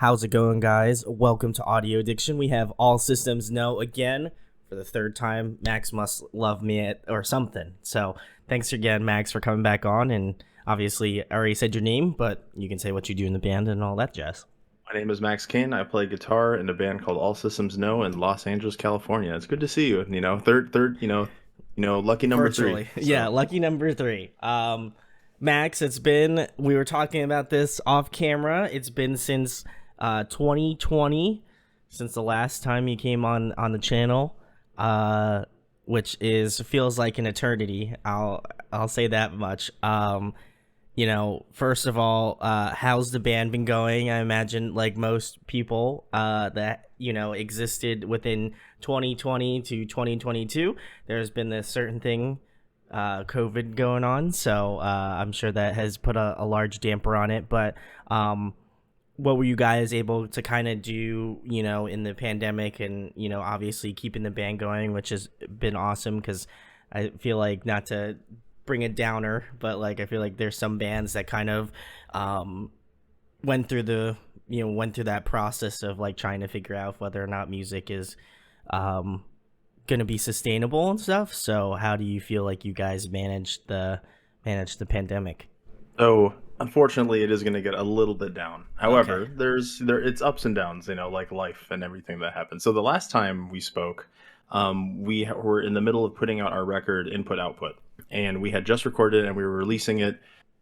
How's it going, guys? Welcome to Audio Addiction. We have All Systems No again for the third time. Max must love me or something. So thanks again, Max, for coming back on. And obviously, I already said your name, but you can say what you do in the band and all that jazz. My name is Max Kane. I play guitar in a band called All Systems No in Los Angeles, California. It's good to see you. Lucky number Virtually. three. Yeah, lucky number three. Max, we were talking about this off camera. It's been since 2020, since the last time you came on the channel, which feels like an eternity. I'll say that much. First of all, how's the band been going? I imagine, like most people that existed within 2020 to 2022, there's been this certain thing, COVID going on, so I'm sure that has put a large damper on it. But what were you guys able to kind of do, in the pandemic, and obviously keeping the band going, which has been awesome? Because I feel like, not to bring a downer, but like I feel like there's some bands that kind of went through that process of like trying to figure out whether or not music is gonna be sustainable and stuff. So how do you feel like you guys managed the pandemic? So unfortunately, it is going to get a little bit down. However, it's ups and downs, like life and everything that happens. So the last time we spoke, we were in the middle of putting out our record Input Output, and we had just recorded and we were releasing it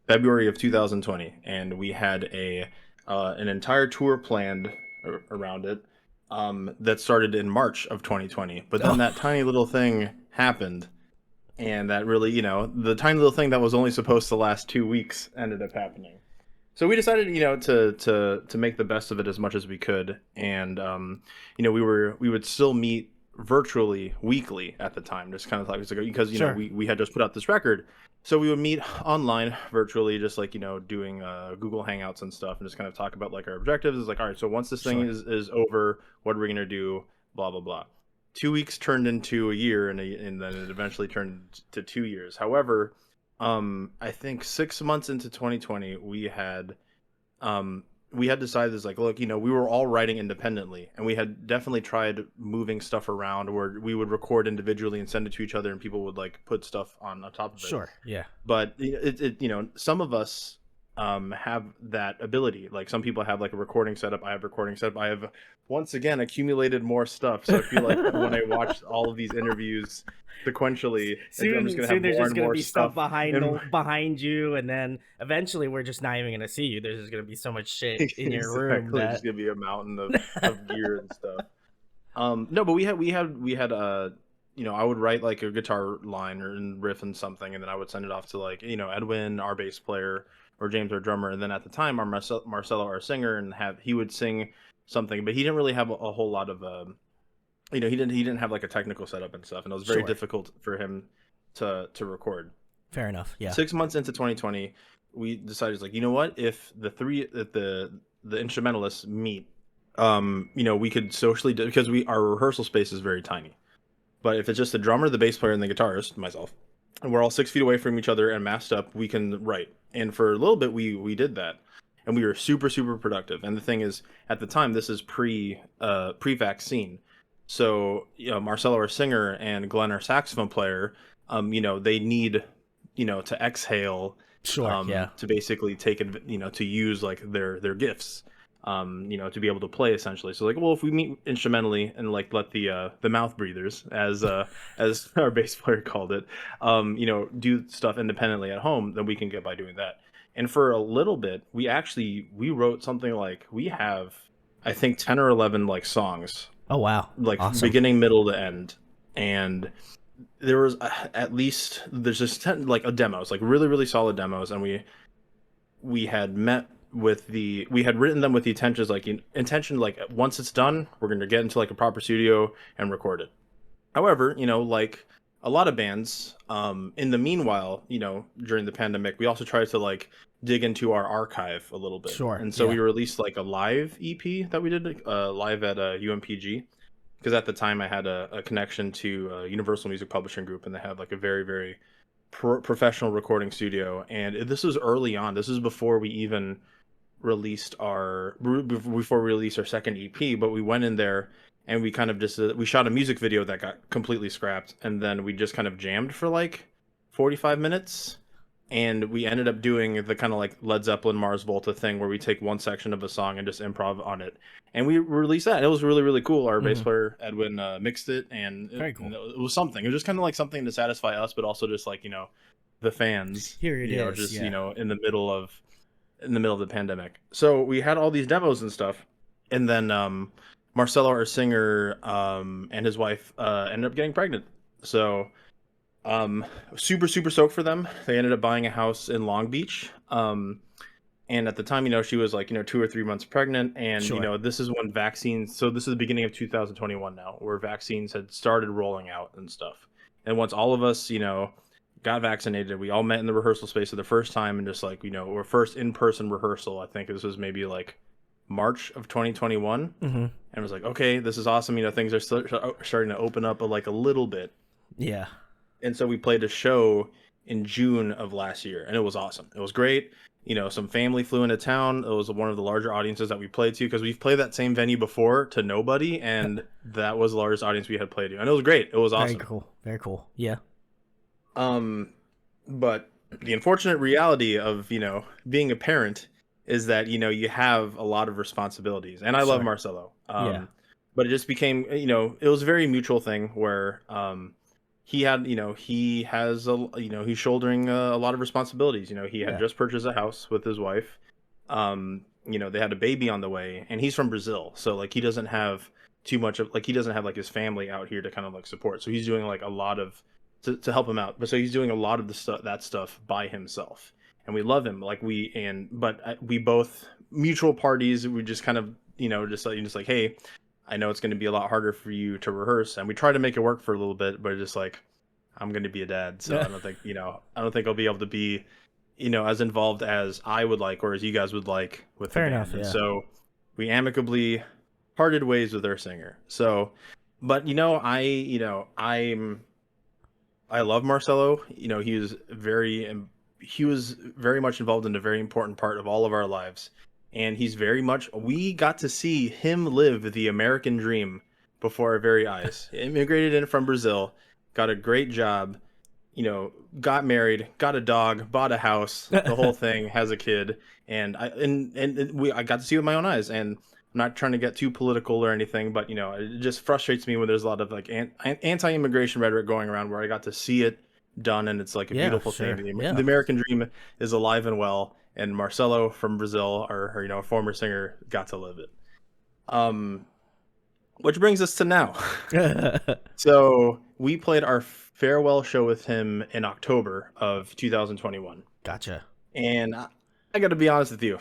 February of 2020, and we had an entire tour planned around it that started in March of 2020. But then that tiny little thing happened, and that really, the tiny little thing that was only supposed to last 2 weeks ended up happening. So we decided, to make the best of it as much as we could, and we would still meet virtually weekly at the time, just kind of like, because Sure. we had just put out this record, so we would meet online virtually, just like doing Google Hangouts and stuff, and just kind of talk about like our objectives. It's like, all right, so once this thing is over, what are we gonna do? Blah blah blah. 2 weeks turned into a year, and then it eventually turned to 2 years. However, I think 6 months into 2020, we had decided, this like, look, we were all writing independently, and we had definitely tried moving stuff around where we would record individually and send it to each other, and people would like put stuff on top of it. Sure. Yeah. But some of us have that ability. Like, some people have like a recording setup. I have recording setup. I have once again accumulated more stuff, so I feel like when I watch all of these interviews sequentially, I'm just gonna have there's more just and gonna more be stuff behind you, and then eventually we're just not even gonna see you. There's just gonna be so much shit in your room exactly. that There's gonna be a mountain of gear and stuff. No, but we had I would write like a guitar line or riff and something, and then I would send it off to like Edwin, our bass player, or James, our drummer, and then at the time our Marcelo, our singer, and he would sing something, but he didn't really have a whole lot of he didn't have like a technical setup and stuff, and it was very difficult for him to record. Fair enough. Yeah. 6 months into 2020, we decided, like, what if the instrumentalists meet, we could socially because our rehearsal space is very tiny. But if it's just the drummer, the bass player, and the guitarist, myself, and we're all 6 feet away from each other and masked up, we can write. And for a little bit, we did that, and we were super, super productive. And the thing is, at the time, this is pre-vaccine, so Marcelo, our singer, and Glenn, our saxophone player, they need to exhale, to basically take to use like their gifts, to be able to play, essentially. So like, well, if we meet instrumentally and like let the mouth breathers, as our bass player called it, do stuff independently at home, then we can get by doing that. And for a little bit, we wrote something like, we have, I think, 10 or 11 like songs. Oh wow! Like, awesome. Beginning, middle to end, and there was there's just 10 like demos, like really, really solid demos, and we had written them with the intention like once it's done, we're going to get into like a proper studio and record it. However, like a lot of bands, in the meanwhile, during the pandemic, we also tried to like dig into our archive a little bit. Sure. And so we released like a live EP that we did live at UMPG, because at the time I had a connection to Universal Music Publishing Group, and they had like a very, very professional recording studio. And this was early on. This is before we even released before we released our second EP, but we went in there and we kind of just we shot a music video that got completely scrapped, and then we just kind of jammed for like 45 minutes, and we ended up doing the kind of like Led Zeppelin Mars Volta thing where we take one section of a song and just improv on it, and we released that. It was really really cool. Our bass player Edwin mixed it, and Very cool. it was something. It was just kind of like something to satisfy us, but also just like the fans. Here it is, just yeah. in the middle of the pandemic. So we had all these demos and stuff, and then Marcelo, our singer, and his wife ended up getting pregnant. So super super stoked for them. They ended up buying a house in Long Beach. And at the time, she was like 2 or 3 months pregnant, and Sure. this is when vaccines. So this is the beginning of 2021 now, where vaccines had started rolling out and stuff. And once all of us, got vaccinated, we all met in the rehearsal space for the first time, and just like our first in-person rehearsal. I think this was maybe like March of 2021, and it was like, okay, this is awesome. Things are starting to open up like a little bit. Yeah. And so we played a show in June of last year, and it was awesome. It was great. Some family flew into town. It was one of the larger audiences that we played to, because we've played that same venue before to nobody, and that was the largest audience we had played to, and it was great. It was awesome. Very cool. Very cool. Yeah. But the unfortunate reality of being a parent is that you have a lot of responsibilities, and I love Sure. Marcelo. Yeah. But it just became it was a very mutual thing where he had he has he's shouldering a lot of responsibilities. He had just purchased a house with his wife. They had a baby on the way, and he's from Brazil, so like he doesn't have too much of he doesn't have like his family out here to kind of like support, so he's doing like a lot of to help him out. But so he's doing a lot of that stuff by himself, and we love him. But we both mutual parties. We just kind of just like, hey, I know it's going to be a lot harder for you to rehearse, and we try to make it work for a little bit. But just like, I'm going to be a dad, so I don't think I'll be able to be as involved as I would like, or as you guys would like with Fair the band. enough. Yeah. And so we amicably parted ways with our singer. So, but I love Marcelo. He was very much involved in a very important part of all of our lives. And we got to see him live the American dream before our very eyes. Immigrated in from Brazil, got a great job, got married, got a dog, bought a house, the whole thing, has a kid. And I got to see it with my own eyes. And I'm not trying to get too political or anything, but it just frustrates me when there's a lot of like anti-immigration rhetoric going around, where I got to see it done, and it's like a beautiful thing. The American dream is alive and well, and Marcelo from Brazil, our former singer, got to live it. Which brings us to now. So we played our farewell show with him in October of 2021. Gotcha. And I got to be honest with you,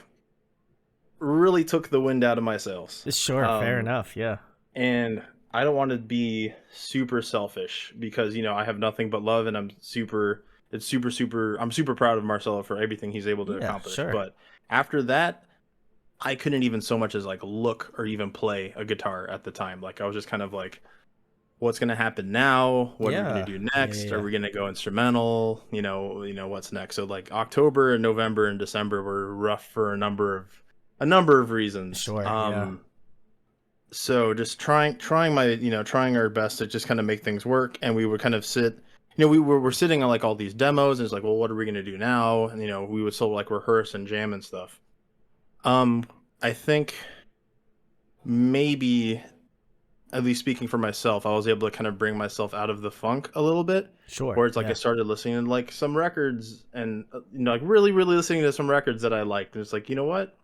really took the wind out of my sails. Sure. Fair enough. Yeah. And I don't want to be super selfish, because I have nothing but love, and I'm super proud of Marcelo for everything he's able to accomplish. Sure. But after that, I couldn't even so much as like look or even play a guitar at the time. Like I was just kind of like, what's going to happen now? What are we going to do next? Are we going to go instrumental? What's next? So like October and November and December were rough for a number of reasons. Sure. So just trying our best to just kind of make things work. And we would kind of sit, we're sitting on like all these demos, and it's like, well, what are we going to do now? And, we would still like rehearse and jam and stuff. I think maybe, at least speaking for myself, I was able to kind of bring myself out of the funk a little bit. Sure. Where it's like I started listening to like some records, and like really, really listening to some records that I liked, and it's like, you know what?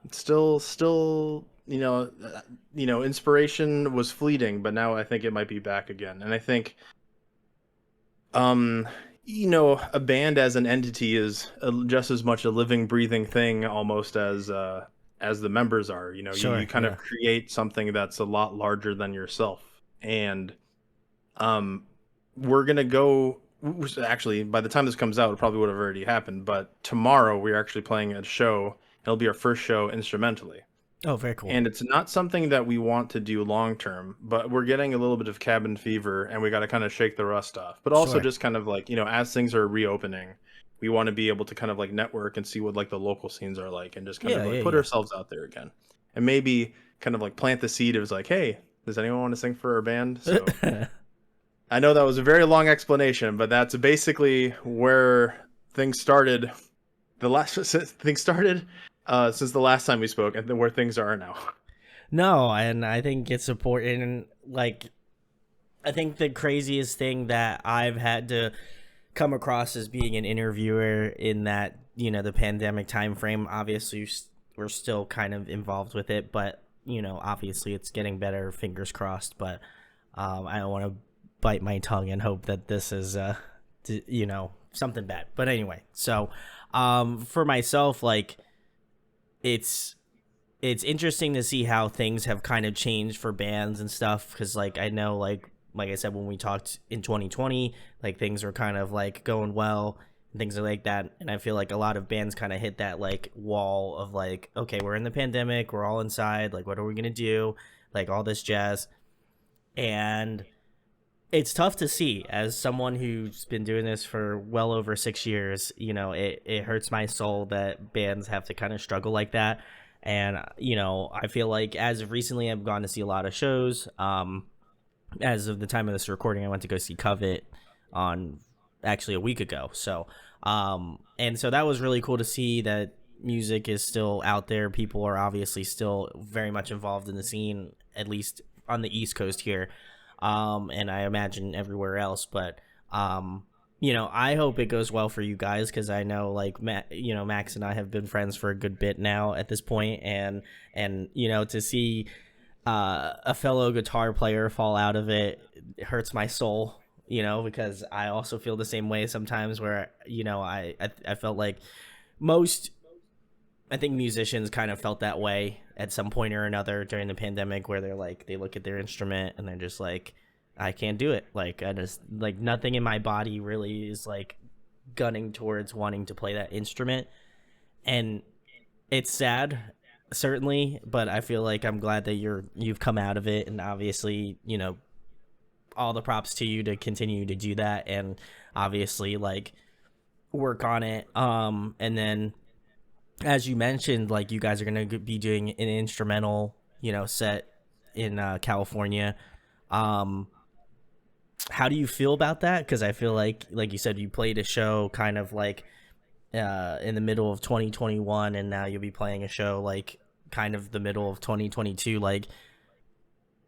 It's still inspiration was fleeting, but now I think it might be back again. And I think, a band as an entity is just as much a living, breathing thing almost as the members are. Sure, you kind of create something that's a lot larger than yourself. And we're gonna go. Actually, by the time this comes out, it probably would have already happened. But tomorrow we're actually playing a show. It'll be our first show instrumentally. Oh, very cool. And it's not something that we want to do long term, but we're getting a little bit of cabin fever and we got to kind of shake the rust off. But also Sure. just kind of like, as things are reopening, we want to be able to kind of like network and see what like the local scenes are like and just kind of Yeah, like yeah, put yeah. ourselves out there again. And maybe kind of like plant the seed of like, hey, does anyone want to sing for our band? So I know that was a very long explanation, but that's basically where things started. The last things started since the last time we spoke, and then where things are now. No, and I think it's important. Like, I think the craziest thing that I've had to come across as being an interviewer in that, the pandemic time frame. Obviously, we're still kind of involved with it, but obviously it's getting better. Fingers crossed. But I don't want to bite my tongue and hope that this is, something bad. But anyway, so for myself, like it's it's interesting to see how things have kind of changed for bands and stuff, because like I know, like I said, when we talked in 2020, like things were kind of like going well and things like that, and I feel like a lot of bands kind of hit that like wall of like, okay, we're in the pandemic, we're all inside, like what are we gonna do, like all this jazz. And it's tough to see as someone who's been doing this for well over 6 years. It hurts my soul that bands have to kind of struggle like that. And I feel like as of recently I've gone to see a lot of shows. As of the time of this recording, I went to go see Covet on actually a week ago. So and so that was really cool to see that music is still out there. People are obviously still very much involved in the scene, at least on the East Coast here, and I imagine everywhere else. But I hope it goes well for you guys, because I know like Max and I have been friends for a good bit now at this point, and to see a fellow guitar player fall out of it, it hurts my soul. Because I also feel the same way sometimes, where I felt like most, I think musicians kind of felt that way at some point or another during the pandemic, where they're like, they look at their instrument and they're just like, I can't do it. Like, I just, like, nothing in my body really is like gunning towards wanting to play that instrument. And it's sad, certainly, but I feel like I'm glad that you've come out of it, and obviously, all the props to you to continue to do that, and obviously like work on it. And then, as you mentioned, like you guys are going to be doing an instrumental, set in California. Um, how do you feel about that? Because I feel like you said, you played a show kind of like in the middle of 2021, and now you'll be playing a show like kind of the middle of 2022. Like,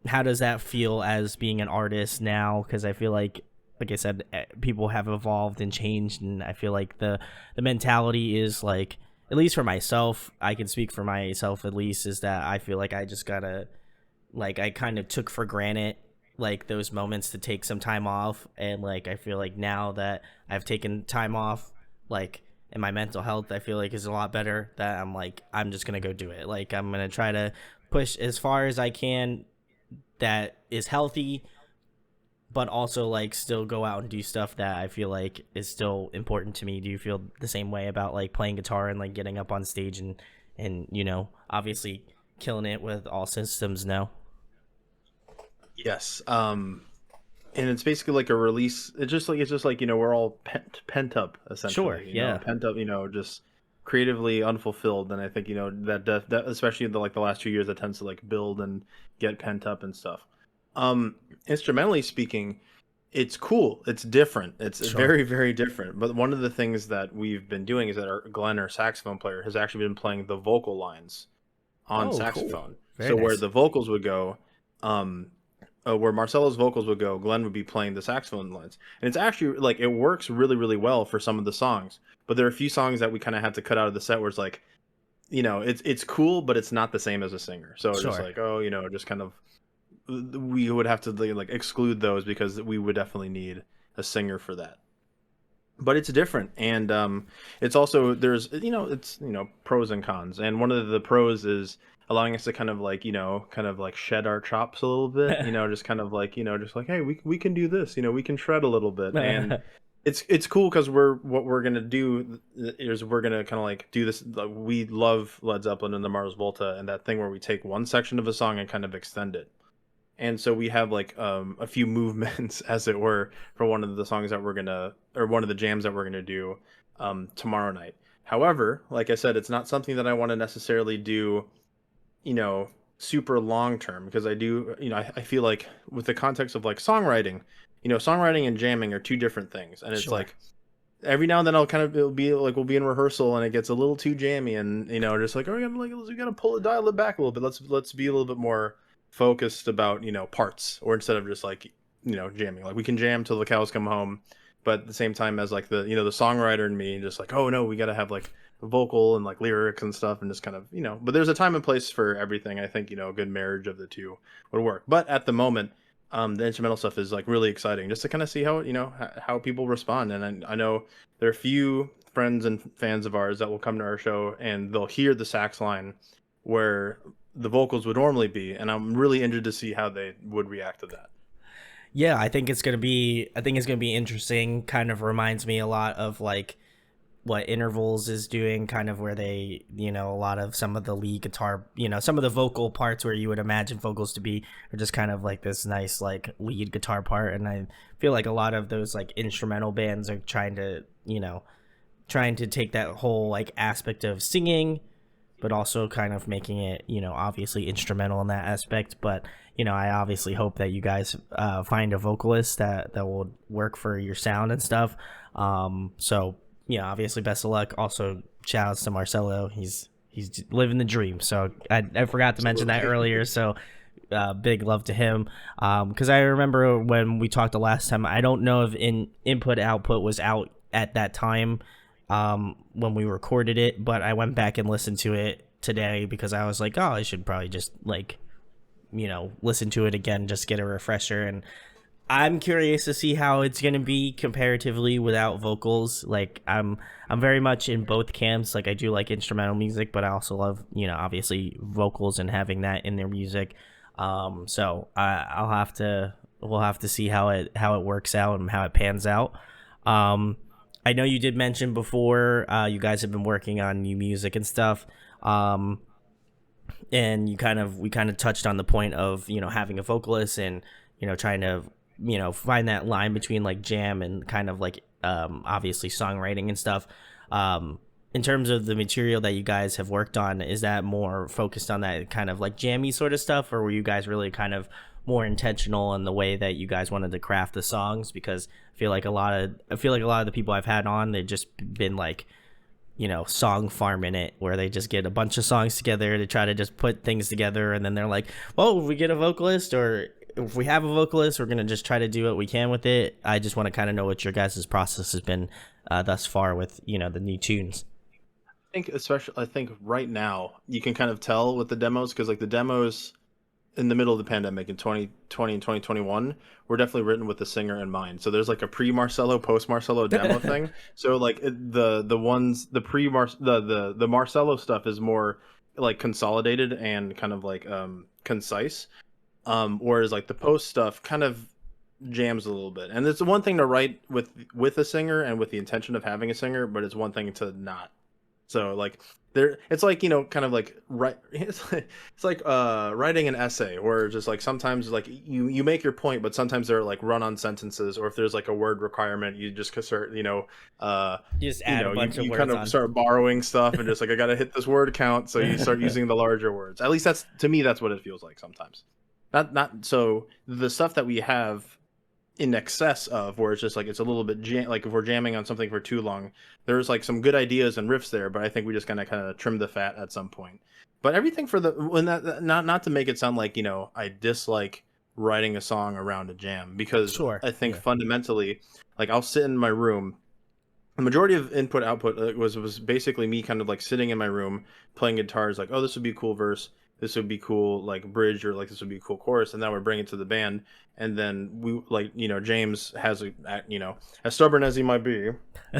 how does that feel as being an artist now? Because I feel like I said, people have evolved and changed, and I feel like the mentality is like, at least for myself, I can speak for myself at least, is that I feel like I just gotta, like, I kind of took for granted like those moments to take some time off. And like I feel like now that I've taken time off, like, and my mental health, I feel like, is a lot better, that I'm like, I'm just gonna go do it. Like, I'm gonna try to push as far as I can that is healthy, but also like still go out and do stuff that I feel like is still important to me. Do you feel the same way about like playing guitar and like getting up on stage and obviously killing it with all systems now? Yes. And it's basically like a release. It's just like we're all pent up Sure, essentially. yeah. Pent up. Just creatively unfulfilled. And I think that especially in the last 2 years, that tends to like build and get pent up and stuff. Instrumentally speaking, it's cool. It's different. It's Sure. very, very different. But one of the things that we've been doing is that Glenn, our saxophone player, has actually been playing the vocal lines on Oh, cool. saxophone. Very So where nice. the vocals would go, um, where Marcelo's vocals would go, Glenn would be playing the saxophone lines, and it's actually like it works really, really well for some of the songs. But there are a few songs that we kind of have to cut out of the set where it's like, it's cool, but it's not the same as a singer. So it's just Sure. like, oh, just kind of we would have to like exclude those because we would definitely need a singer for that. But it's different, and it's also there's it's pros and cons, and one of the pros is allowing us to kind of like kind of like shed our chops a little bit, just kind of like just like, hey, we can do this, we can shred a little bit, and it's cool because we're gonna do is we're gonna kind of like do this. Like, we love Led Zeppelin and the Mars Volta and that thing where we take one section of a song and kind of extend it. And so we have like a few movements, as it were, for one of the songs that we're gonna, or one of the jams that we're gonna do tomorrow night. However, like I said, it's not something that I want to necessarily do, you know, super long term, because I do, I feel like with the context of like songwriting, songwriting and jamming are two different things, and it's Sure. like every now and then it'll be like we'll be in rehearsal and it gets a little too jammy, and just like, oh, we gotta pull it, dial it back a little bit. Let's be a little bit more focused about parts, or instead of just like jamming, like we can jam till the cows come home, but at the same time as like the songwriter in me just like, oh no, we gotta have like vocal and like lyrics and stuff, and just kind of but there's a time and place for everything. I think a good marriage of the two would work, but at the moment the instrumental stuff is like really exciting, just to kind of see how how people respond. And I know there are a few friends and fans of ours that will come to our show and they'll hear the sax line where the vocals would normally be, and I'm really interested to see how they would react to that. Yeah, I think it's gonna be interesting. Kind of reminds me a lot of like what intervals is doing, kind of where they, a lot of some of the lead guitar, some of the vocal parts where you would imagine vocals to be are just kind of like this nice like lead guitar part. And I feel like a lot of those like instrumental bands are trying to take that whole like aspect of singing, but also kind of making it, obviously instrumental in that aspect. But, I obviously hope that you guys find a vocalist that will work for your sound and stuff. So, obviously best of luck. Also, shout outs to Marcelo. He's living the dream. So I forgot to mention that earlier. So big love to him. Because I remember when we talked the last time, I don't know if input output was out at that time when we recorded it, but I went back and listened to it today because I was like, oh, I should probably just like, listen to it again, just get a refresher. And I'm curious to see how it's gonna be comparatively without vocals. Like I'm very much in both camps. Like I do like instrumental music, but I also love obviously vocals and having that in their music. So we'll have to see how it works out and how it pans out. I know you did mention before you guys have been working on new music and stuff. And we kind of touched on the point of having a vocalist and trying to find that line between like jam and kind of like obviously songwriting and stuff. In terms of the material that you guys have worked on, is that more focused on that kind of like jammy sort of stuff, or were you guys really kind of more intentional in the way that you guys wanted to craft the songs? Because I feel like a lot of the people I've had on, they've just been like song farming it, where they just get a bunch of songs together to try to just put things together, and then they're like, well, if we get a vocalist, or if we have a vocalist, we're gonna just try to do what we can with it. I just want to kind of know what your guys' process has been thus far with the new tunes. I think right now you can kind of tell with the demos, because like the demos in the middle of the pandemic in 2020 and 2021 were definitely written with the singer in mind. So there's like a pre-Marcello, post-Marcello demo thing. So like the ones, the the Marcello stuff is more like consolidated and kind of like concise, whereas like the post stuff kind of jams a little bit. And it's one thing to write with a singer and with the intention of having a singer, but it's one thing to not. So like it's like kind of like it's like writing an essay, where just like sometimes like you make your point, but sometimes there are like run-on sentences, or if there's like a word requirement, you just start You just add a bunch of you words kind of on. start borrowing stuff, and just like, I gotta hit this word count, so you start using the larger words. At least that's, to me, that's what it feels like sometimes. Not so the stuff that we have in excess of, where it's just like it's a little bit like if we're jamming on something for too long, there's like some good ideas and riffs there, but I think we just kind of trim the fat at some point. But everything for the when that not to make it sound like I dislike writing a song around a jam, because Sure. I think Yeah. fundamentally, like, I'll sit in my room. The majority of input output was basically me kind of like sitting in my room playing guitars, like, oh, this would be a cool verse, this would be cool like bridge, or like this would be a cool chorus, and then we bring it to the band. And then we like James has as stubborn as he might be,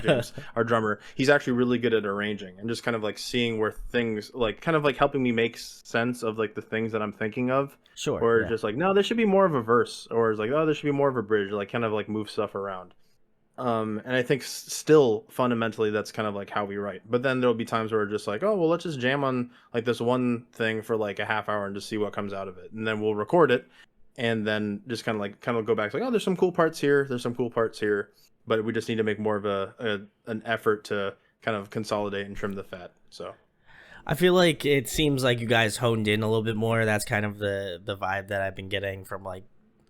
James, our drummer, he's actually really good at arranging and just kind of like seeing where things, like, kind of like helping me make sense of like the things that I'm thinking of, Sure. or Yeah. just like, no, there should be more of a verse, or it's like, oh, there should be more of a bridge, like kind of like move stuff around. And I think still fundamentally that's kind of like how we write. But then there'll be times where we're just like, oh well, let's just jam on like this one thing for like a half hour and just see what comes out of it, and then we'll record it, and then just kind of go back to like, oh, there's some cool parts here, there's some cool parts here, but we just need to make more of an effort to kind of consolidate and trim the fat. So I feel like it seems like you guys honed in a little bit more. That's kind of the vibe that I've been getting from like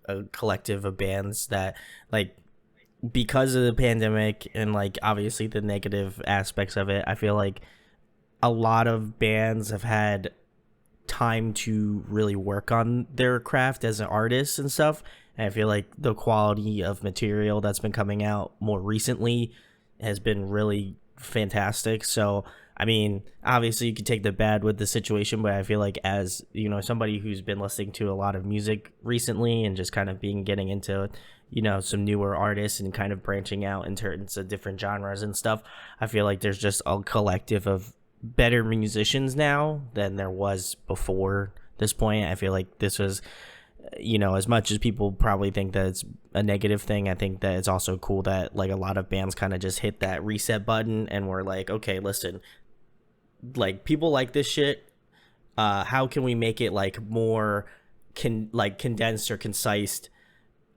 a collective of bands that like because of the pandemic and like obviously the negative aspects of it, I feel like a lot of bands have had time to really work on their craft as an artist and stuff. And I feel like the quality of material that's been coming out more recently has been really fantastic. So, I mean, obviously you could take the bad with the situation, but I feel like as, you know, somebody who's been listening to a lot of music recently and just kind of being getting into, you know, some newer artists and kind of branching out in terms of different genres and stuff, I feel like there's just a collective of better musicians now than there was before this point. I feel like this was, you know, as much as people probably think that it's a negative thing, I think that it's also cool that like a lot of bands kind of just hit that reset button and were like, okay, listen, like people like this shit. How can we make it like more condensed or concise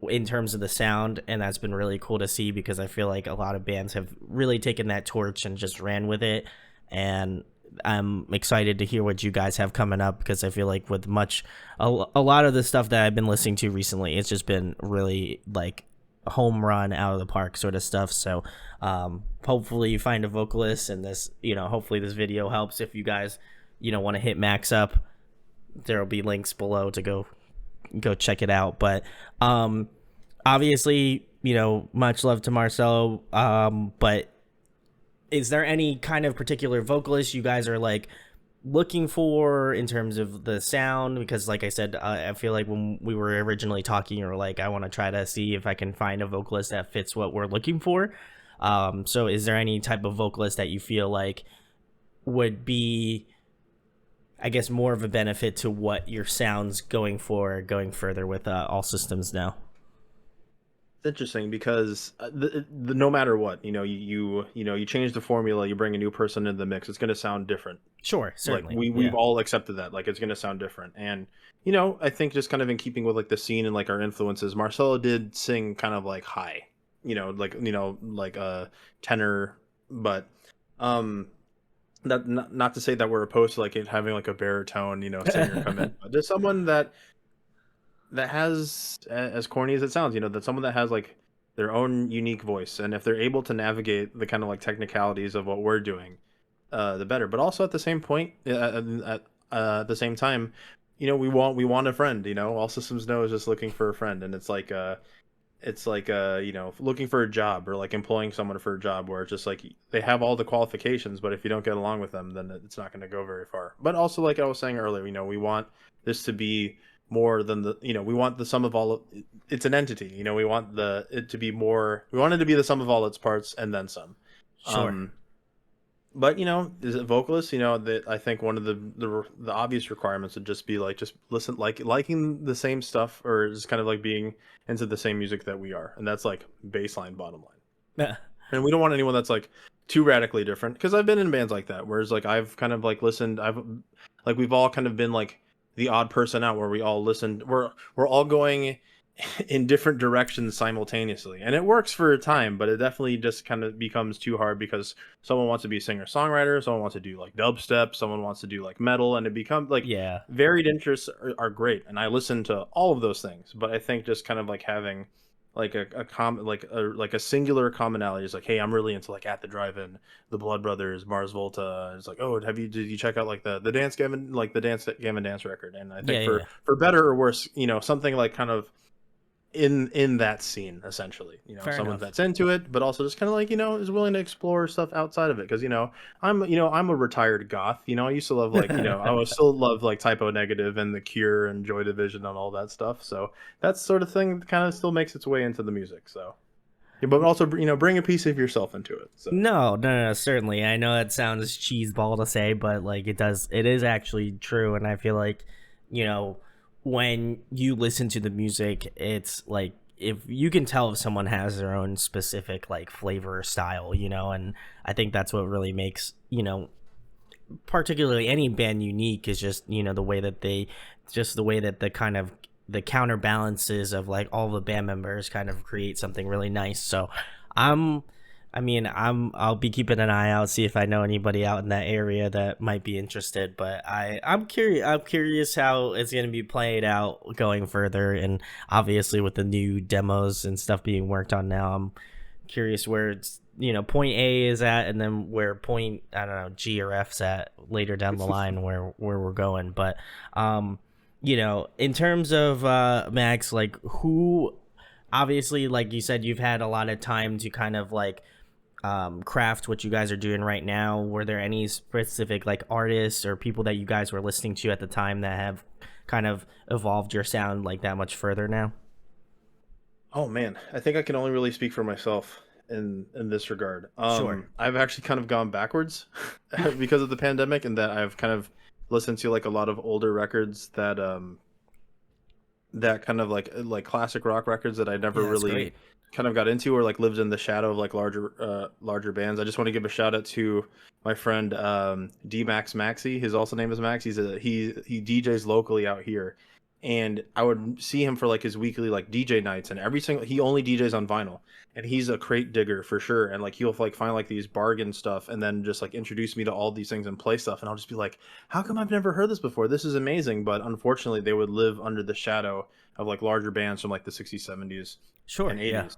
in terms of the sound? And that's been really cool to see because I feel like a lot of bands have really taken that torch and just ran with it. And I'm excited to hear what you guys have coming up because I feel like with a lot of the stuff that I've been listening to recently, it's just been really like home run out of the park sort of stuff. So hopefully you find a vocalist, and this, you know, hopefully this video helps. If you guys, you know, want to hit Max up, there'll be links below to go check it out. But obviously, you know, much love to Marcelo, but is there any kind of particular vocalist you guys are like looking for in terms of the sound? Because like I said, I feel like when we were originally talking, you were like, I want to try to see if I can find a vocalist that fits what we're looking for. So is there any type of vocalist that you feel like would be, I guess, more of a benefit to what your sound's going for going further with All Systems Now? interesting because no matter what, you know, you change the formula, you bring a new person into the mix, it's going to sound different. Sure, certainly. Like we've all accepted that, like it's going to sound different. And you know, I think just kind of in keeping with like the scene and like our influences, Marcelo did sing kind of like high, like a tenor, but that not to say that we're opposed to like it having like a baritone, you know, singer come in, but there's someone that has, as corny as it sounds, you know, that someone that has like their own unique voice, and if they're able to navigate the kind of like technicalities of what we're doing, the better. But also at the same point, at the same time, you know, we want a friend. You know, All Systems Know is just looking for a friend, and it's like you know, looking for a job or like employing someone for a job where it's just like they have all the qualifications, but if you don't get along with them, then it's not going to go very far. But also, like I was saying earlier, you know, we want this to be more than the, you know, we want the sum of all of, it's an entity, you know, we want it to be more, we want it to be the sum of all its parts and then some. Sure. But you know, is it vocalist, you know, that I think one of the obvious requirements would just be like just listen, like liking the same stuff, or just kind of like being into the same music that we are, and that's like baseline, bottom line. Yeah. And we don't want anyone that's like too radically different, because I've been in bands like that, whereas like I've kind of like listened, we've all kind of been like the odd person out where we all listened, we're all going in different directions simultaneously, and it works for a time, but it definitely just kind of becomes too hard because someone wants to be a singer songwriter, someone wants to do like dubstep, someone wants to do like metal, and it becomes like, Yeah. varied interests are great, and I listen to all of those things, but I think just kind of like having like a singular commonality is like, hey, I'm really into like At the Drive-In, the Blood Brothers, Mars Volta. It's like, oh, did you check out like the Dance Gavin, like the Gavin Dance record? And I think for better or worse, you know, something like kind of in that scene, essentially, you know, Fair someone enough. that's into it, but also just kind of like, you know, is willing to explore stuff outside of it, because you know, I'm a retired goth, you know, I used to love like, you know, I would still love like Typo Negative and The Cure and Joy Division and all that stuff, so that sort of thing kind of still makes its way into the music. So yeah, but also, you know, bring a piece of yourself into it. So No, certainly. I know that sounds cheeseball to say, but like it is actually true. And I feel like, you know, when you listen to the music, it's like if you can tell if someone has their own specific like flavor or style, and I think that's what really makes, particularly any band unique, is just, the way that the kind of the counterbalances of like all the band members kind of create something really nice. So I'm I'll be keeping an eye out, see if I know anybody out in that area that might be interested. But I'm curious how it's going to be played out going further, and obviously with the new demos and stuff being worked on now, I'm curious where it's, point A is at, and then where point, I don't know, G or F's at later down the line, where we're going. But in terms of Max, like, who, obviously, like you said, you've had a lot of time to kind of like craft what you guys are doing right now. Were there any specific like artists or people that you guys were listening to at the time that have kind of evolved your sound like that much further now? Oh man, I think I can only really speak for myself in this regard. Sure. I've actually kind of gone backwards because of the pandemic, and that I've kind of listened to like a lot of older records that kind of like classic rock records that I never Yeah, that's really great. kind of got into, or like lived in the shadow of like larger bands. I just want to give a shout out to my friend D Max Maxi. His also name is Max. He DJs locally out here, and I would see him for like his weekly like DJ nights, and he only DJs on vinyl, and he's a crate digger for sure. And like he'll like find like these bargain stuff, and then just like introduce me to all these things and play stuff, and I'll just be like, how come I've never heard this before? This is amazing. But unfortunately, they would live under the shadow of like larger bands from like the 60s, 70s, Sure. and Yeah.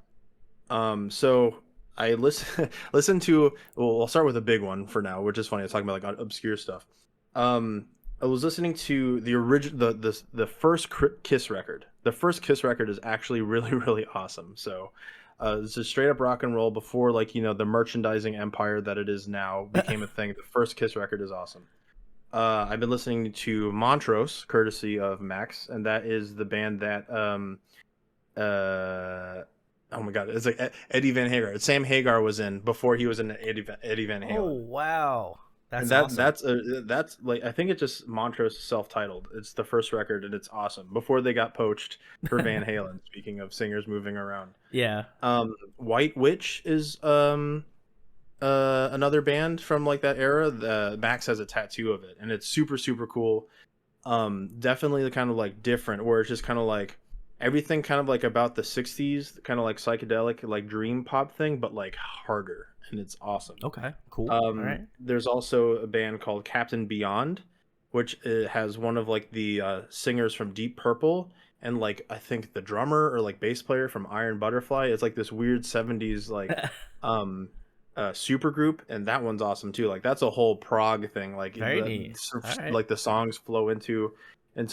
80s. So I listen to, well, I'll start with a big one for now, which is funny. I was talking about like obscure stuff. I was listening to the original, the first Kiss record. The first Kiss record is actually really really awesome. So it's just straight up rock and roll before like the merchandising empire that it is now became a thing. The first Kiss record is awesome. I've been listening to Montrose, courtesy of Max, and that is the band that oh my god, it's like Eddie Van Hagar. Sam Hagar was in before he was in Eddie Van Oh, Halen. wow. And That's awesome. that's like, I think it's just Montrose self-titled. It's the first record and it's awesome. Before they got poached for Van Halen. Speaking of singers moving around, Yeah. White Witch is another band from like that era. The Max has a tattoo of it, and it's super super cool. Definitely kind of like different, where it's just kind of like everything kind of like about the 60s, kind of like psychedelic like dream pop thing, but like harder, and it's awesome. Okay. Cool. All right. There's also a band called Captain Beyond, which has one of like the singers from Deep Purple, and like I think the drummer or like bass player from Iron Butterfly. It's like this weird 70s like um super group, and that one's awesome too. Like that's a whole prog thing. Like Very neat. All right. like the songs flow into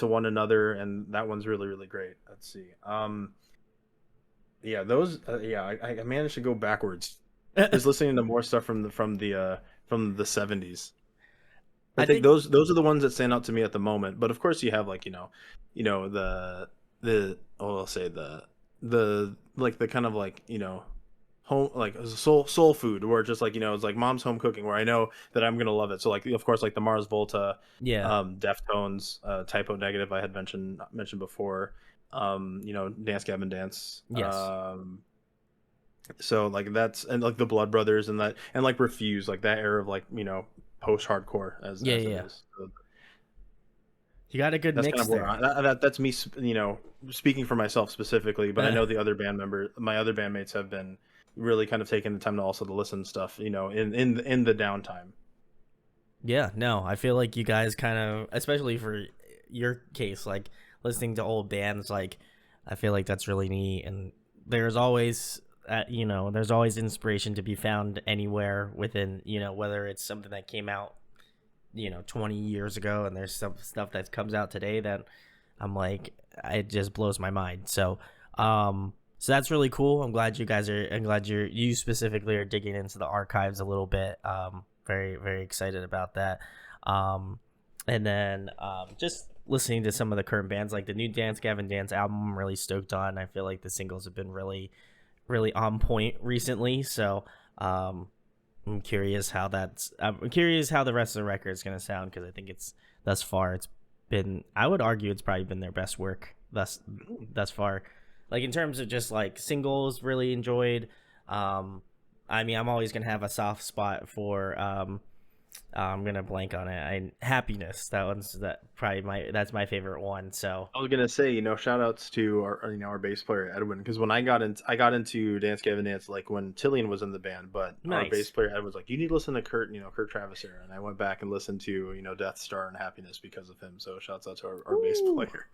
one another, and that one's really really great. Let's see. Yeah, those I managed to go backwards. Just listening to more stuff from the 70s. I I think think. those are the ones that stand out to me at the moment. But of course you have like, the I'll say the like the kind of like, home like soul food, where it's just like, it's like mom's home cooking, where I know that I'm gonna love it. So like of course like the Mars Volta, Yeah. Deftones, Typo Negative I had mentioned before, Dance Gavin Dance, Yes. so like that's, and like the Blood Brothers, and that, and like Refuse, like that era of like, post hardcore Yeah. as it Yeah. is. So You got a good that's kind mix of where there. that's me, speaking for myself specifically, but I Uh, know my other bandmates have been really kind of taking the time to also to listen to stuff, in the downtime. yeah. No, I feel like you guys kind of, especially for your case, like listening to old bands, like I feel like that's really neat. And there's always, there's always inspiration to be found anywhere within, whether it's something that came out 20 years ago, and there's some stuff that comes out today that I'm like, it just blows my mind. So that's really cool. I'm glad you specifically are digging into the archives a little bit. Very very excited about that. And then just listening to some of the current bands, like the new Dance Gavin Dance album, I'm really stoked on. I feel like the singles have been really really on point recently. So I'm curious how the rest of the record is going to sound, because I think it's, thus far, it's been, I would argue it's probably been their best work thus far. Like in terms of just like singles, really enjoyed. Um, I mean, I'm always gonna have a soft spot for I'm gonna blank on it. Happiness. That's my favorite one. So I was gonna say, shout outs to our bass player Edwin, because when I got into Dance Gavin Dance like when Tillian was in the band, but our bass nice. player Edwin was like, you need to listen to Kurt Travis era, and I went back and listened to Death Star and Happiness because of him. So shouts out to our bass Ooh. player.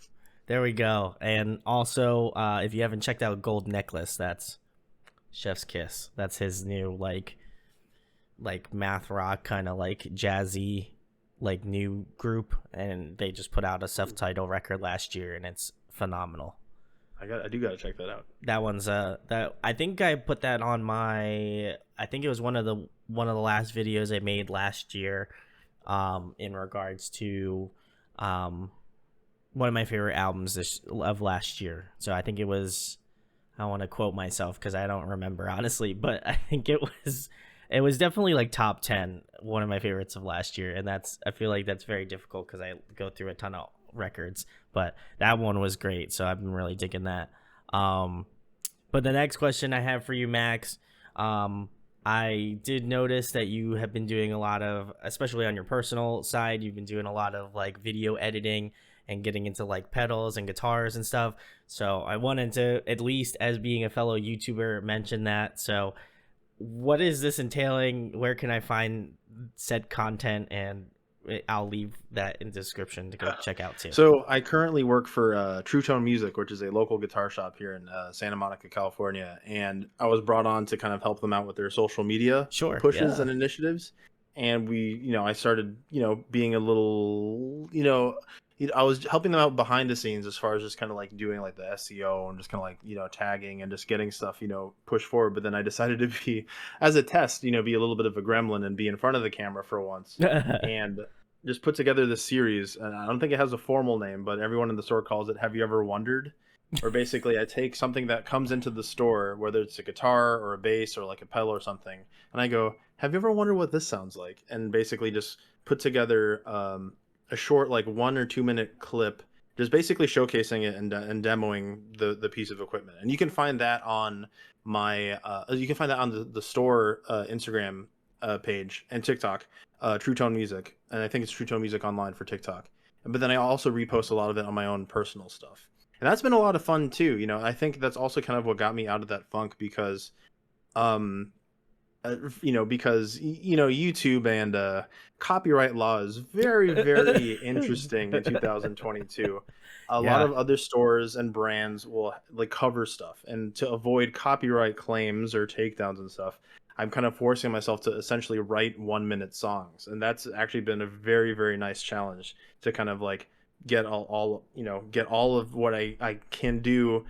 There we go. And also, if you haven't checked out Gold Necklace, that's Chef's Kiss. That's his new like math rock kind of like jazzy like new group, and they just put out a self-titled record last year, and it's phenomenal. I do gotta check that out. That one's that I think I put that on my, I think it was one of the last videos I made last year, in regards to one of my favorite albums of last year. So I think it was, I want to quote myself because I don't remember honestly, but I think it was definitely like top 10, one of my favorites of last year. And I feel like that's very difficult because I go through a ton of records, but that one was great. So I've been really digging that. But the next question I have for you, Max, I did notice that you have been doing a lot of, especially on your personal side, you've been doing a lot of like video editing and getting into like pedals and guitars and stuff. So I wanted to, at least as being a fellow YouTuber, mention that. So what is this entailing? Where can I find said content? And I'll leave that in the description to go check out too. So I currently work for True Tone Music, which is a local guitar shop here in Santa Monica, California, and I was brought on to kind of help them out with their social media Sure, pushes yeah. and initiatives. And I started, being a little, I was helping them out behind the scenes as far as just kind of like doing like the SEO and just kind of like, tagging and just getting stuff, pushed forward. But then I decided to be, as a test, be a little bit of a gremlin and be in front of the camera for once. And just put together this series, and I don't think it has a formal name, but everyone in the store calls it Have You Ever Wondered? Or basically I take something that comes into the store, whether it's a guitar or a bass or like a pedal or something, and I go, have you ever wondered what this sounds like? And basically just put together a short like 1 or 2 minute clip, just basically showcasing it and demoing the piece of equipment. And you can find that on the store Instagram page and TikTok, True Tone Music, and I think it's True Tone Music Online for TikTok. But then I also repost a lot of it on my own personal stuff, and that's been a lot of fun too. I think that's also kind of what got me out of that funk because, YouTube and copyright law is very, very interesting in 2022. A lot Yeah. of other stores and brands will like cover stuff, and to avoid copyright claims or takedowns and stuff, I'm kind of forcing myself to essentially write 1 minute songs. And that's actually been a very, very nice challenge to kind of like get all of what I can do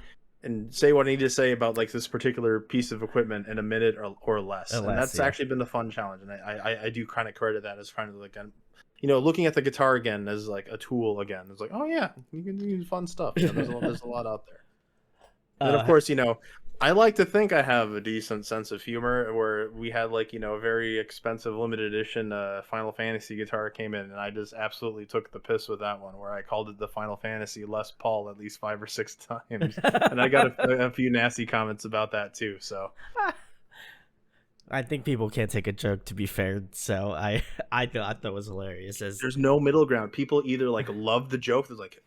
and say what I need to say about like this particular piece of equipment in a minute or less. And that's actually been the fun challenge. And I do kind of credit that as kind of like, looking at the guitar again as like a tool again. It's like, oh yeah, you can do fun stuff. There's a lot out there. And of course, I like to think I have a decent sense of humor, where we had like, a very expensive limited edition Final Fantasy guitar came in, and I just absolutely took the piss with that one, where I called it the Final Fantasy Les Paul at least 5 or 6 times. And I got a few nasty comments about that too. So I think people can't take a joke, to be fair. So I thought that was hilarious. There's no middle ground. People either like love the joke, they're like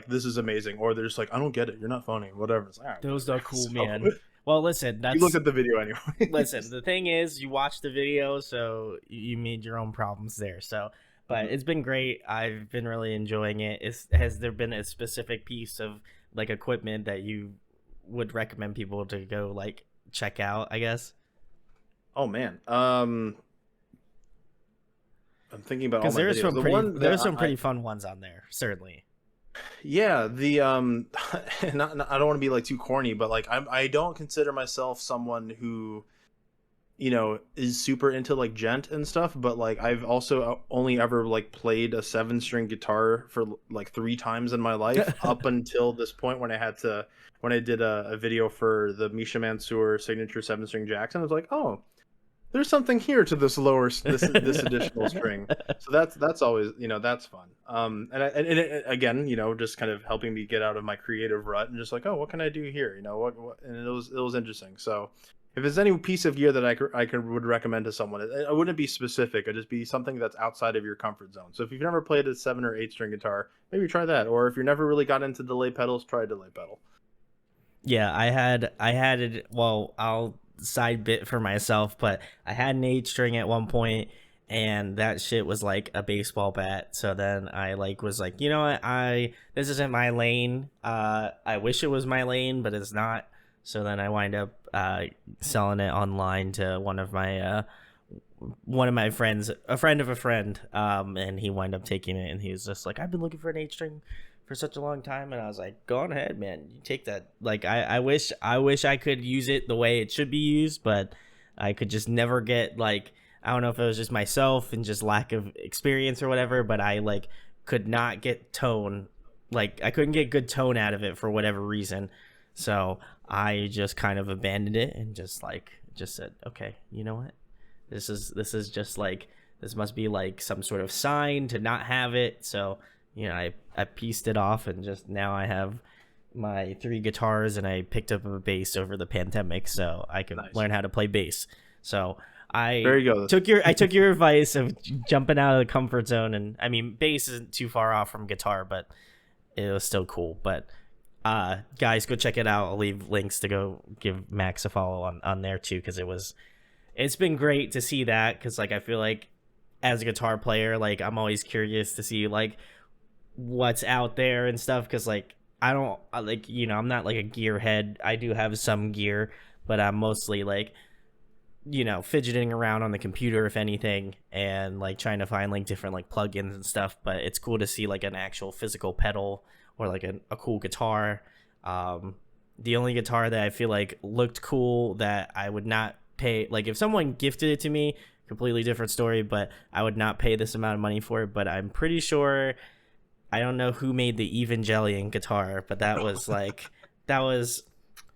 this is amazing, or they're just like, I don't get it, you're not funny, whatever. It's like, right, those are cool, so, man. Well, listen, you look at the video anyway. Listen, the thing is, you watched the video, so you made your own problems there. So, but it's been great. I've been really enjoying it. Has there been a specific piece of like equipment that you would recommend people to go like check out, I guess? Oh man, I'm thinking about all my videos. There's some pretty fun ones on there, certainly. Yeah, the I don't want to be like too corny, but like I don't consider myself someone who, is super into like gent and stuff, but like I've also only ever like played a 7-string guitar for like 3 times in my life up until this point when I did a video for the Misha Mansour signature 7-string Jackson. I was like, oh, there's something here to this this additional string. So that's always, that's fun. And again, just kind of helping me get out of my creative rut and just like, oh, what can I do here? What and it was interesting. So if there's any piece of gear that would recommend to someone, it wouldn't be specific. It'd just be something that's outside of your comfort zone. So if you've never played a 7 or 8 string guitar, maybe try that. Or if you're never really got into delay pedals, try a delay pedal. Yeah, I had it. Well, I'll side bit for myself, but I had an 8 string at one point, and that shit was like a baseball bat. So then I was like, you know what, this isn't my lane. I wish it was my lane, but it's not. So then I wind up selling it online to one of my friends, a friend of a friend, and he wound up taking it, and he was just like, I've been looking for an 8 string for such a long time. And I was like, go on ahead, man, you take that. Like, I wish I could use it the way it should be used, but I could just never get, like, I don't know if it was just myself and just lack of experience or whatever, but I could not get tone. Like, I couldn't get good tone out of it for whatever reason. So I just kind of abandoned it and just said, okay, you know what, this is just this must be like some sort of sign to not have it. So I pieced it off, and just now I have my 3 guitars, and I picked up a bass over the pandemic so I could learn how to play bass. So There you go. I took your advice of jumping out of the comfort zone, and I mean, bass isn't too far off from guitar, but it was still cool. But guys, go check it out. I'll leave links to go give Max a follow on there too, because it's been great to see that, because I feel like as a guitar player, I'm always curious to see what's out there and stuff, because I don't I'm not a gearhead. I do have some gear, but I'm mostly fidgeting around on the computer, if anything, and trying to find different plugins and stuff. But it's cool to see an actual physical pedal, or a cool guitar. The only guitar that I feel looked cool that I would not pay, if someone gifted it to me, completely different story, but I would not pay this amount of money for it. But I'm pretty sure, I don't know who made the Evangelion guitar, but that was that was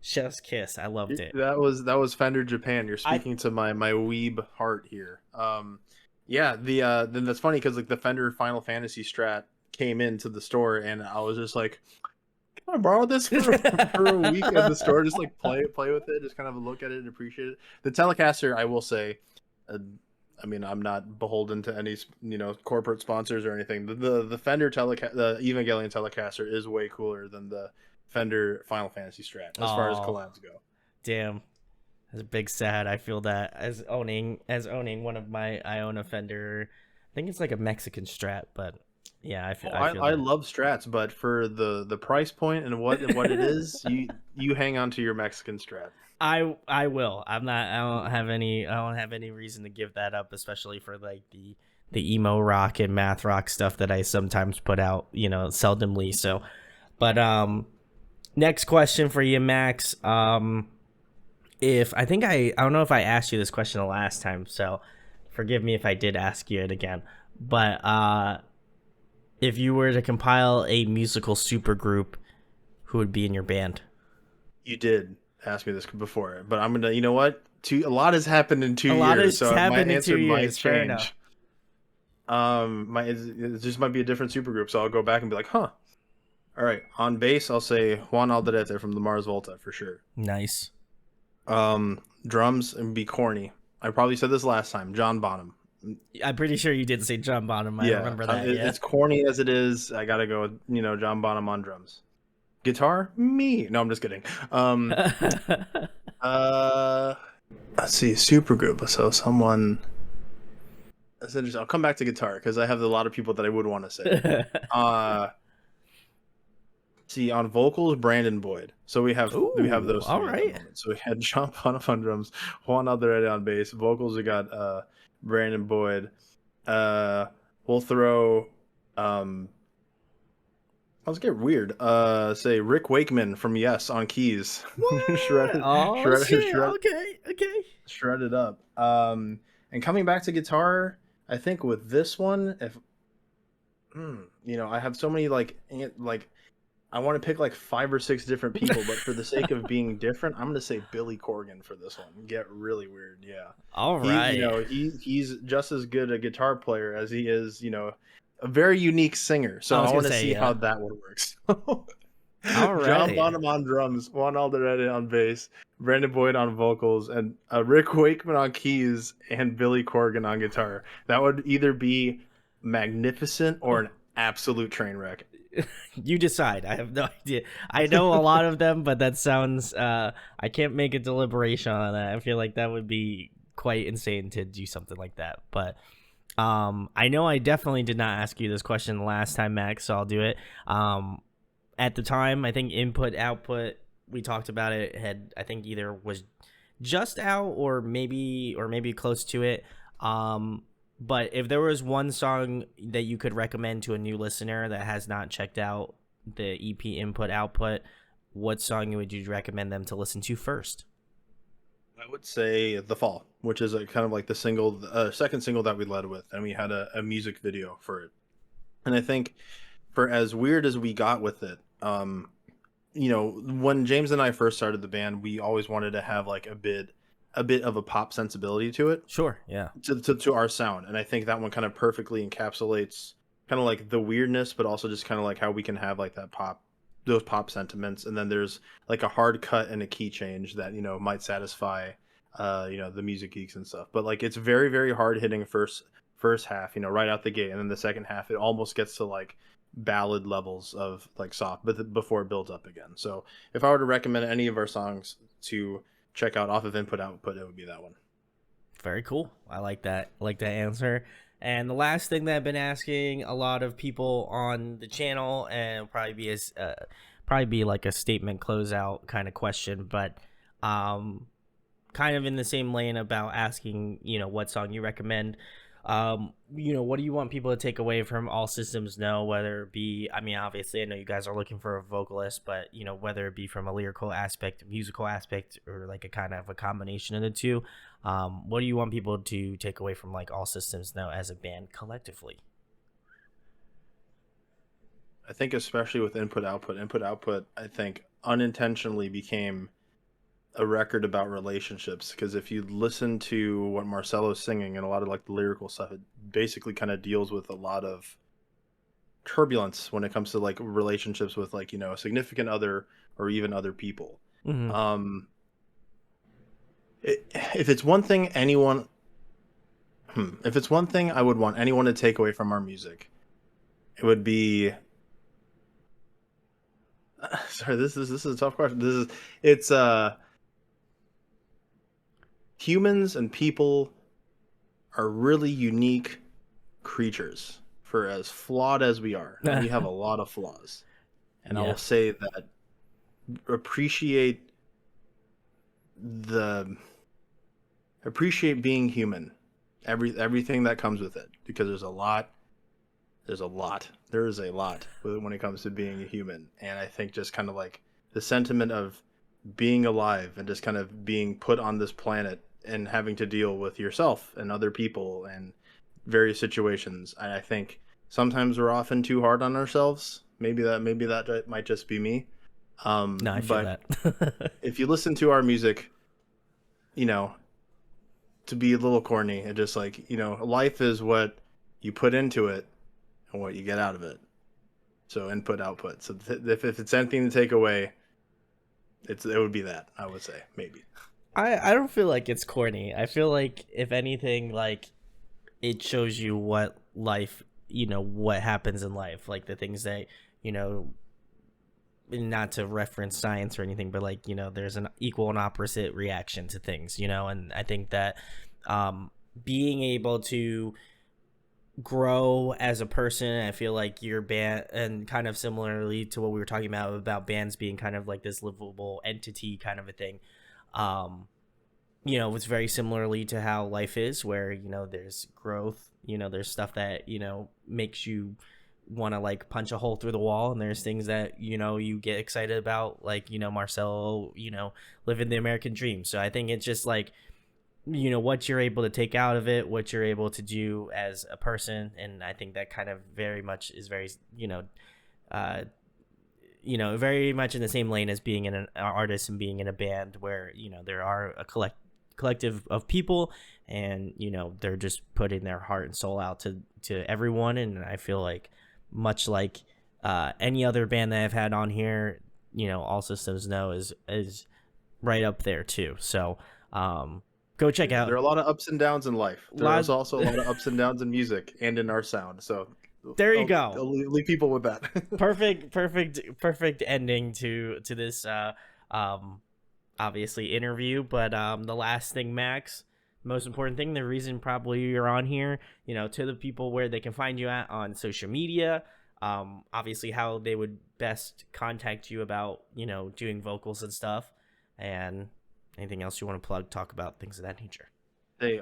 chef's kiss. I loved it. That was Fender Japan. You're speaking to my weeb heart here. Yeah, then that's funny because the Fender Final Fantasy Strat came into the store, and I was just like, can I borrow this for a week at the store? Just play with it, just kind of look at it and appreciate it. The Telecaster, I will say, I mean, I'm not beholden to any corporate sponsors or anything. The Fender the Evangelion Telecaster is way cooler than the Fender Final Fantasy Strat as far as collabs go. Damn, that's a big sad. I feel that as owning one of my, I own a Fender. I think it's a Mexican Strat, but yeah, I love Strats, but for the price point and what it is, you hang on to your Mexican Strat. I will. I don't have any reason to give that up, especially for the emo rock and math rock stuff that I sometimes put out, seldomly. So, but next question for you, Max. If I don't know if I asked you this question the last time, so forgive me if I did ask you it again. But if you were to compile a musical supergroup, who would be in your band? You did ask me this before, but I'm gonna. You know what? A lot has happened in 2 years, so my answer might change. It just might be a different supergroup, so I'll go back and be like, huh. All right, on bass, I'll say Juan Alderete from the Mars Volta for sure. Nice. Drums and be corny. I probably said this last time. John Bonham. I'm pretty sure you did say John Bonham. I remember that. It's corny as it is. I gotta go with, John Bonham on drums. Guitar, me. No, I'm just kidding. Let's see, supergroup. So someone. That's interesting. I'll come back to guitar because I have a lot of people that I would want to say. See, on vocals, Brandon Boyd. So we have those. All right. So we had John Bonham on drums, Juan Alderete on bass. Vocals, we got Brandon Boyd. We'll throw. Let's get weird. Say Rick Wakeman from Yes on keys. Shredded. Okay. Shredded up. And coming back to guitar, I think with this one, if I have so many I want to pick like 5 or 6 different people, but for the sake of being different, I'm gonna say Billy Corgan for this one. Get really weird, yeah. All He, you right. know, he's just as good a guitar player as he is, a very unique singer. I So was I gonna want to say, see how yeah. that one works. All John right. Bonham on drums, Juan Alderete on bass, Brandon Boyd on vocals, and Rick Wakeman on keys, and Billy Corgan on guitar. That would either be magnificent or an absolute train wreck. You decide. I have no idea. I know a lot of them, but that sounds I can't make a deliberation on that. I feel like that would be quite insane to do something like that. But I know I definitely did not ask you this question last time, Max, so I'll do it. At the time, I think input output, we talked about it, had I think either was just out or maybe close to it. But if there was one song that you could recommend to a new listener that has not checked out the EP input output, what song would you recommend them to listen to first? I would say "The Fall," which is a kind of like the second single that we led with, and we had a music video for it. And I think, for as weird as we got with it, when James and I first started the band, we always wanted to have like a bit of a pop sensibility to it, Sure, yeah. to our sound, and I think that one kind of perfectly encapsulates kind of like the weirdness, but also just kind of like how we can have like those pop sentiments, and then there's like a hard cut and a key change that might satisfy the music geeks and stuff. But like it's very very hard hitting first half, right out the gate, and then the second half it almost gets to like ballad levels of like soft, but before it builds up again. So if I were to recommend any of our songs to check out off of input output, it would be that one. Very cool. I like that. I like that answer. And the last thing that I've been asking a lot of people on the channel, and it'll probably be like a statement closeout kind of question, but kind of in the same lane about asking, what song you recommend. What do you want people to take away from All Systems No? Whether it be, I mean, obviously, I know you guys are looking for a vocalist, but whether it be from a lyrical aspect, musical aspect, or like a kind of a combination of the two. What do you want people to take away from like All Systems No as a band collectively? I think especially with input output, I think unintentionally became a record about relationships, because if you listen to what Marcelo's singing and a lot of like the lyrical stuff, it basically kind of deals with a lot of turbulence when it comes to like relationships with like a significant other or even other people. Mm-hmm. If it's one thing if it's one thing I would want anyone to take away from our music, it would be sorry, this is a tough question. It's humans and people are really unique creatures, for as flawed as we are. And we have a lot of flaws. And I Yeah. will say that appreciate the appreciate being human. Everything that comes with it, because there is a lot when it comes to being a human. And I think just kind of like the sentiment of being alive and just kind of being put on this planet and having to deal with yourself and other people and various situations. I think sometimes we're often too hard on ourselves. Maybe that might just be me. No, I feel But that. if you listen to our music, to be a little corny, it just like, life is what you put into it and what you get out of it. So input output. So if it's anything to take away, it would be that, I would say, maybe. I don't feel like it's corny. I feel like if anything, like it shows you what life, what happens in life, like the things that, not to reference science or anything, but like, there's an equal and opposite reaction to things, and I think that being able to grow as a person, I feel like your band, and kind of similarly to what we were talking about bands being kind of like this livable entity kind of a thing. It's very similarly to how life is, where there's growth, there's stuff that makes you want to like punch a hole through the wall, and there's things that you get excited about, like Marcelo living the American dream. So I think it's just like what you're able to take out of it, what you're able to do as a person, and I think that kind of very much is very you know, very much in the same lane as being an artist and being in a band, where you know there are a collective of people, and you know they're just putting their heart and soul out to everyone. And I feel like, much like any other band that I've had on here, you know, All Systems No is right up there too. So go check out. There are a lot of ups and downs in life. There's Lot, also a lot of ups and downs in music and in our sound. So there you I'll go. leave people with that. Perfect ending to this obviously interview. But the last thing, Max, most important thing, the reason probably you're on here, you know, to the people, where they can find you at on social media, obviously how they would best contact you about, you know, doing vocals and stuff, and anything else you want to plug, talk about, things of that nature. Hey,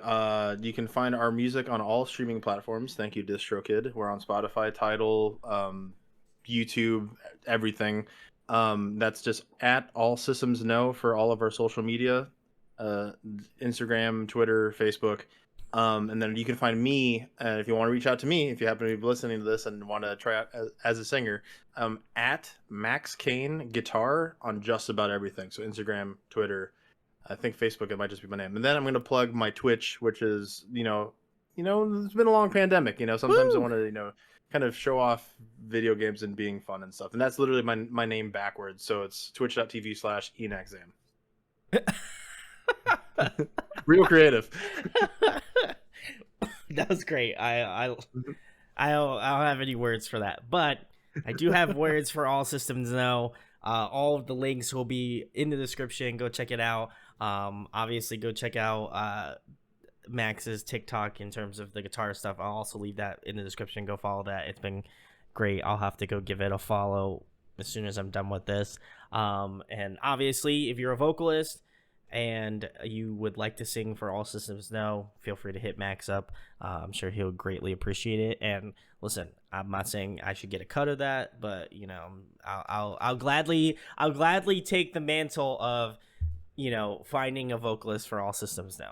you can find our music on all streaming platforms. Thank you, DistroKid. We're on Spotify, Tidal, YouTube, everything. That's just at All Systems No for all of our social media, Instagram, Twitter, Facebook. And then you can find me, if you want to reach out to me, if you happen to be listening to this and want to try out as a singer, at Max Kane Guitar on just about everything. So Instagram, Twitter, I think Facebook, it might just be my name. And then I'm going to plug my Twitch, which is, you know, it's been a long pandemic. You know, sometimes I want to, you know, kind of show off video games and being fun and stuff. And that's literally my name backwards. So it's twitch.tv/enaxam. Real creative. That was great. I don't have any words for that, but I do have words for All Systems No. All of the links will be in the description. Go check it out. Obviously, go check out Max's TikTok in terms of the guitar stuff. I'll also leave that in the description. Go follow that. It's been great. I'll have to go give it a follow as soon as I'm done with this. And obviously, if you're a vocalist and you would like to sing for All Systems No, feel free to hit Max up. I'm sure he'll greatly appreciate it. And listen, I'm not saying I should get a cut of that, but you know, I'll gladly take the mantle of, you know, finding a vocalist for All Systems No.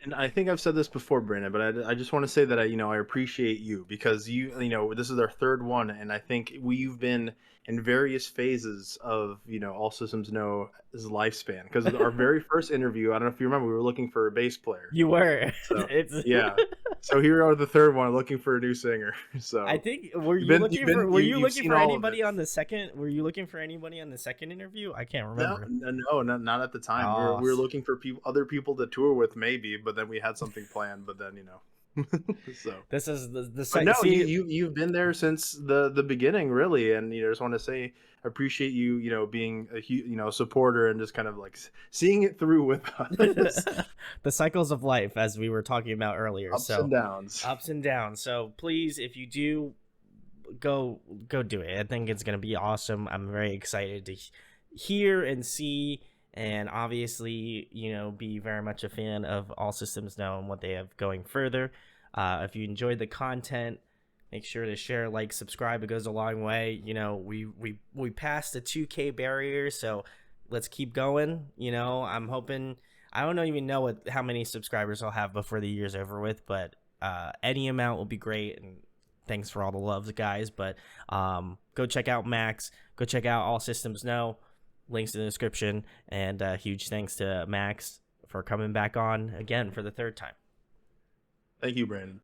And I think I've said this before, Brandon, but I just want to say that I appreciate you, because you know, this is our third one, and I think we've been in various phases of, you know, All Systems No's lifespan. Because our very first interview, I don't know if you remember, we were looking for a bass player. You were. So, yeah. So here we are, the third one, looking for a new singer. So I think were you looking for anybody on the second? Were you looking for anybody on the second interview? I can't remember. No, not at the time. Oh. We were looking for other people to tour with, maybe, but then we had something planned. But then, you know. So this is the second. No, you've been there since the beginning, really, and you know, just want to say I appreciate you, you know, being a supporter and just kind of like seeing it through with us. The cycles of life, as we were talking about earlier. Ups and downs. So please, if you do, go do it. I think it's gonna be awesome. I'm very excited to hear and see. And obviously, you know, be very much a fan of All Systems No and what they have going further. If you enjoyed the content, make sure to share, like, subscribe. It goes a long way. You know, we passed the 2K barrier, so let's keep going. You know, I'm hoping, I don't even know how many subscribers I'll have before the year's over with, but any amount will be great. And thanks for all the loves, guys. But go check out Max. Go check out All Systems No. Links in the description, and huge thanks to Max for coming back on again for the third time. Thank you, Brandon.